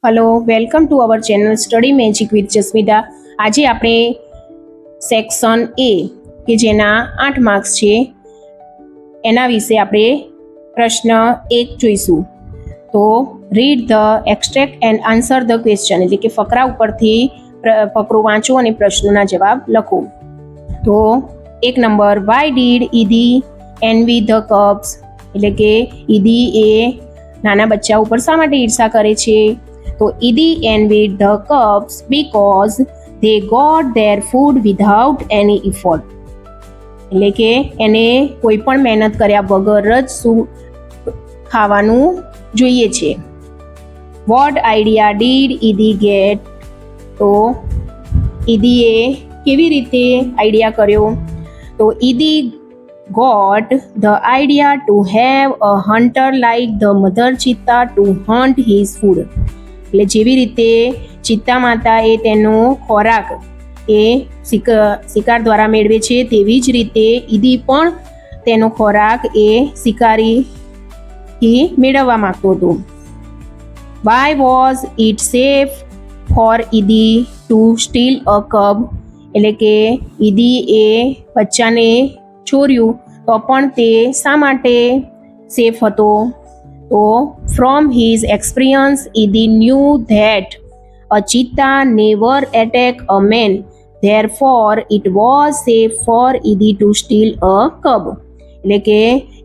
Hello, welcome to our channel study magic with Jasmita. આજે આપણે section A કે જેના 8 માર્ક્સ છે એના વિશે આપણે પ્રશ્ન 1 જોઈશું. તો read the extract and answer the question, એટલે કે ફકરા ઉપરથી ફકરો વાંચો અને પ્રશ્નોના જવાબ લખો. તો 1 નંબર, why did Idi envy the cubs, એટલે કે ઈદી એ નાના બચ્ચા ઉપર શા માટે ઈર્ષા કરે છે? તો ઈદી envied the cubs because they got their food without any effort, એટલે કે એને કોઈ પણ મહેનત કર્યા વગર જ ખાવાનું જોઈએ છે. What idea did ઈદી get? તો ઈદીએ કેવી રીતે આઈડિયા કર્યો? તો ઈદી got the idea to have a hunter like the mother cheetah to hunt his food, એટલે જેવી રીતે ચિત્તા માતા એ તેનો ખોરાક એ શિકાર દ્વારા મેળવે છે તેવી જ રીતે ઈદી પણ તેનો ખોરાક એ શિકારીથી મેળવવા માંગતો હતો. Why was it safe for Idi to steal a cub, એટલે કે ઈદી એ બચ્ચાને ચોર્યું તો પણ તે શા માટે સેફ હતો? તો from his experience ઈદી knew that a cheetah never attack a man, therefore it was safe for ઈદી to steal a cub, એટલે કે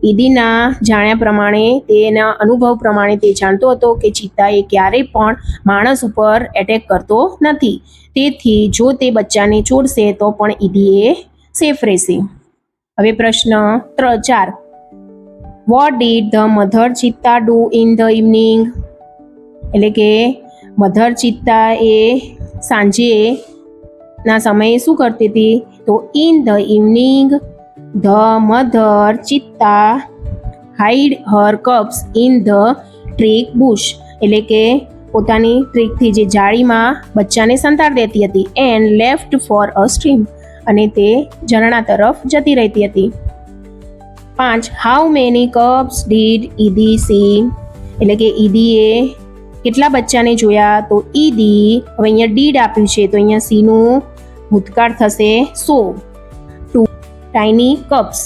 ઈદીના જાણ્યા પ્રમાણે, તેના અનુભવ પ્રમાણે તે જાણતો હતો કે ચિત્તા એ ક્યારેય પણ માણસ ઉપર એટેક કરતો નથી, તેથી જો તે બચ્ચાને ચોરશે તો પણ ઈદી એ સેફ રહેશે. હવે પ્રશ્ન 4, What did the mother cheetah do in the evening? એટલે કે મધર ચિત્તા એ સાંજે ના સમયે શું કરતી હતી? તો in the evening the mother cheetah hid her cubs in the tree bush, એટલે કે પોતાની ટ્રીકથી જે જાળીમાં બચ્ચાને સંતાડી દેતી હતી and left for a stream, અને તે ઝરણા તરફ જતી રહેતી હતી. 5, how many cubs did Idi see, એટલે કે ઈદીએ કેટલા બચ્ચાને જોયા? તો ઈદી, હવે અહીંયા ડીડ આપ્યું છે તો અહીંયા સીનું ભૂતકાળ થશે so, 2 tiny cups.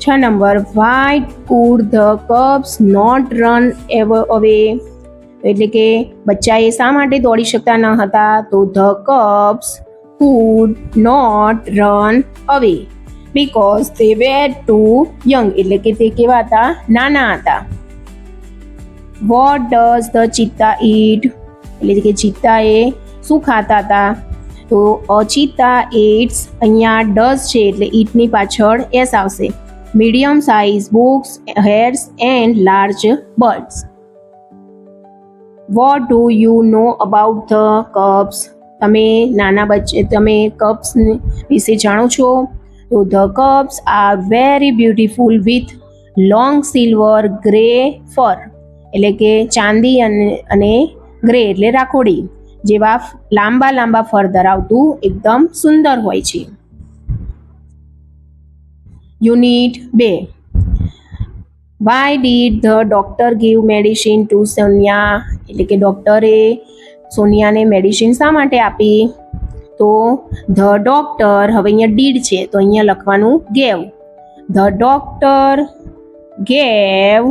6 number, why could the cups not run away, એટલે કે બચ્ચાએ શા માટે દોડી શકતા ન હતા? તો the cups could not run away because they were too young, એટલે કે તે કેવા હતા? નાના હતા. What does the cheetah eat? એટલે કે ચિત્તાએ શું ખાતા હતા? તો a cheetah eats, અહીંયા does છે એટલે eatની પાછળ s આવશે. Medium size books, hairs and large birds. What do you know about the cubs? તમે કબ્સ વિશે જાણો છો? So the cubs are very beautiful with long silver grey fur, એટલે કે ચાંદી અને ગ્રે એટલે રાખોડી જેવા લાંબા ફર ધરાવતું એકદમ સુંદર હોય છે. Unit 2, Why did the doctor give medicine to Sonia? એટલે કે ડોક્ટરે સોનિયાને મેડિસિન શા માટે આપી? તો ધ ડોક્ટર, હવે અહીંયા ડીડ છે તો અહીંયા લખવાનું gave. The doctor gave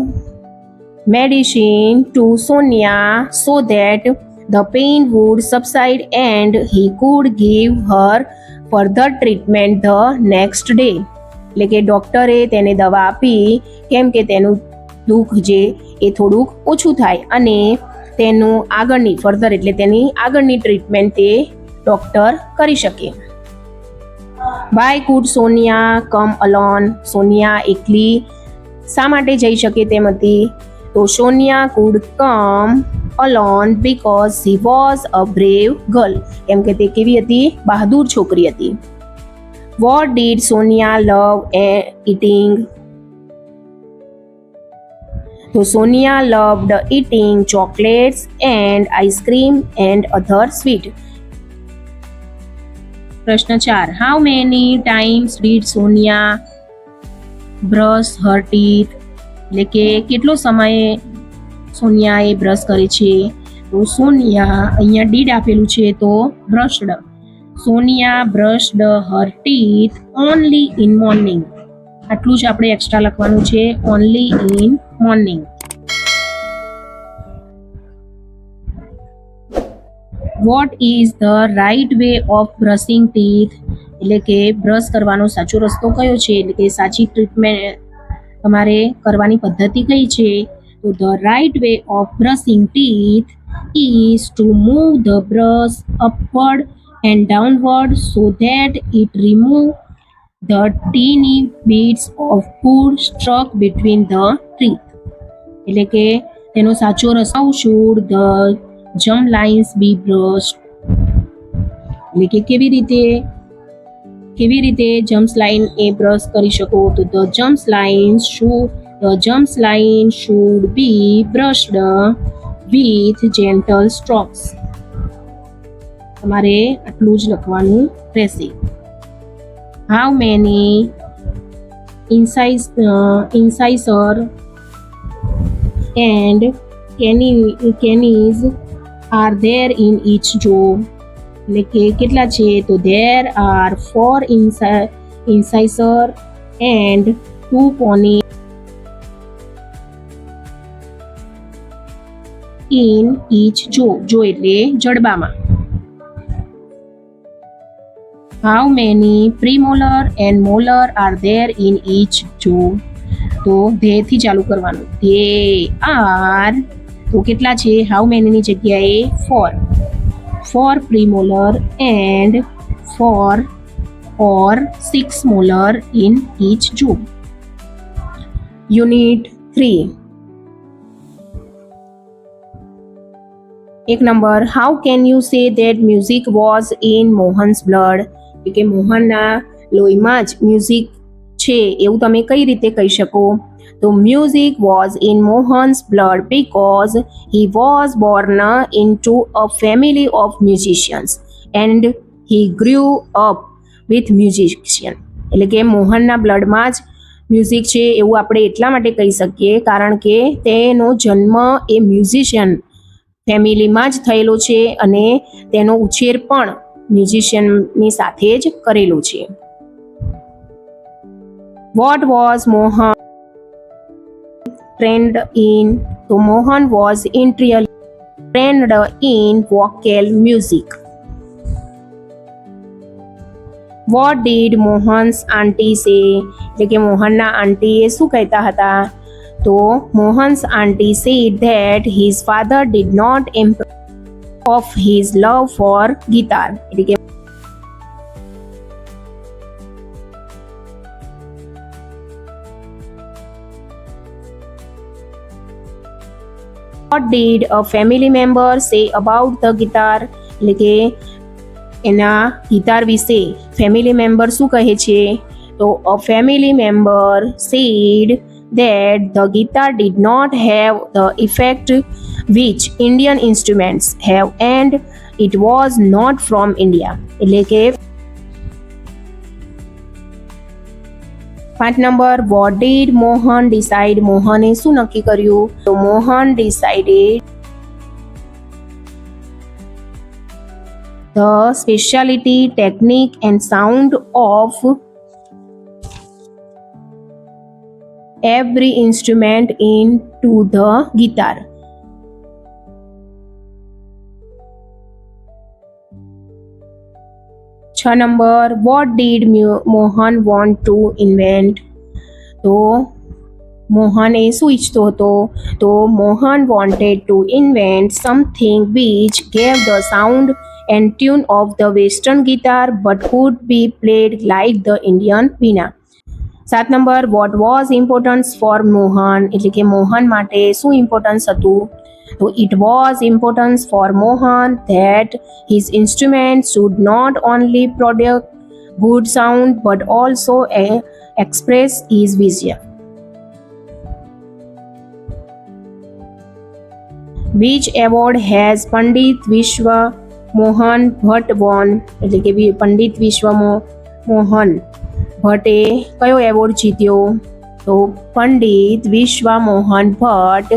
medicine to Sonia so that the pain would subside and he could give her further treatment the next day, એટલે કે ડોક્ટરે તેને દવા આપી કેમ કે તેનું દુઃખ જે એ થોડુંક ઓછું થાય અને તેનું આગળની ફર્ધર એટલે તેની આગળની ટ્રીટમેન્ટ તે ડોક્ટર કરી શકે. Why could Sonia come alone, Sonia એકલી શા માટે જઈ શકે તેમ હતી? તો Sonia could come alone because she was a brave girl, કેમ કે તે કેવી હતી? બહાદુર છોકરી હતી. What did Sonia love eating? તો Sonia loved eating chocolates and ice cream and other sweet. પ્રશ્ન 4, how many times did Sonia brush her teeth, એટલે કે કેટલો સમય સોનિયા એ બ્રશ કરે છે. તો સોનિયા અહીંયા ડીડ આપેલું છે તો brushed. Sonia brushed her teeth only in morning. આટલું જ આપણે એક્સ્ટ્રા લખવાનું છે, only in morning. What is the right way of brushing teeth? એટલે કે બ્રશ કરવાનો સાચો રસ્તો કયો છે, એટલે કે સાચી ટ્રીટમેન્ટ તમારે કરવાની પદ્ધતિ કઈ છે? તો the right way of brushing teeth is to move the brush upward and downward so that it remove the teeny bits of food stuck between the teeth. એટલે કે તેનો સાચો રસ્તો should the jump lines be brushed? એટલે કે કેવી રીતે jumps line એ brush કરી શકો? તો the jump line should be brushed with gentle strokes. તમારે આટલું જ લખવાનું રહેશે. How many incisor and canines are there in each jaw? એટલે કે કેટલા છે? તો there are 4 incisor and 2 canines in each jaw. જો એટલે જડબામાં. How many premolar and molar are there in each jaw? તો they થી ચાલુ કરવાનું. they are, તો કેટલા છે? how many ની જગ્યાએ 4 premolar and 4 or 6 molar in each jaw. Unit 3. એક number, how can you say that music was in Mohan's blood? કે મોહનના લોહીમાં જ મ્યુઝિક છે એવું તમે કઈ રીતે કહી શકો? તો music was in Mohan's blood because he was Born into a family of musicians and he ગ્રુ up with musician. એટલે કે મોહનના બ્લડમાં જ મ્યુઝિક છે એવું આપણે એટલા માટે કહી શકીએ કારણ કે તેનો જન્મ એ મ્યુઝિશિયન ફેમિલીમાં જ થયેલો છે અને તેનો ઉછેર પણ મ્યુઝિશિયનની સાથે જ કરેલો છે. What was Mohan trained in? તો Mohan was trained in vocal music. What did Mohan's aunty say? એટલે કે મોહનના આંટીએ શું કહેતા હતા? તો Mohan's aunty said that his father did not improve of his love for guitar. એટલે કે what did a family member say about the guitar? એટલે કે એના ગિટાર વિશે ફેમિલી મેમ્બર શું કહે છે? તો a family member said that the guitar did not have the effect which Indian instruments have and it was not from India. એટલે કે 5 number, what did Mohan decide? મોહને શું નક્કી કર્યું? તો Mohan decided the speciality, technique and sound of every instrument into the guitar. 6 number, what did Mohan want to invent? તો મોહન એ શું ઈચ્છતો હતો? તો Mohan wanted to invent something which gave the sound and tune of the western guitar but could be played like the Indian veena. 7 number, what was importance for Mohan? એટલે કે મોહન માટે શું importance હતું? તો it was importance for Mohan that his instrument should not only produce good sound but also express his vision. Which award has Pandit Vishwa Mohan Bhatt won? એટલે કે પંડિત વિશ્વ મોહન ભટ્ટે કયો એવોર્ડ જીત્યો? તો પંડિત વિશ્વ Mohan Bhatt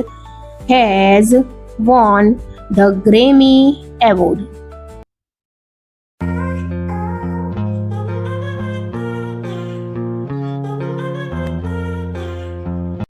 has won the Grammy Award?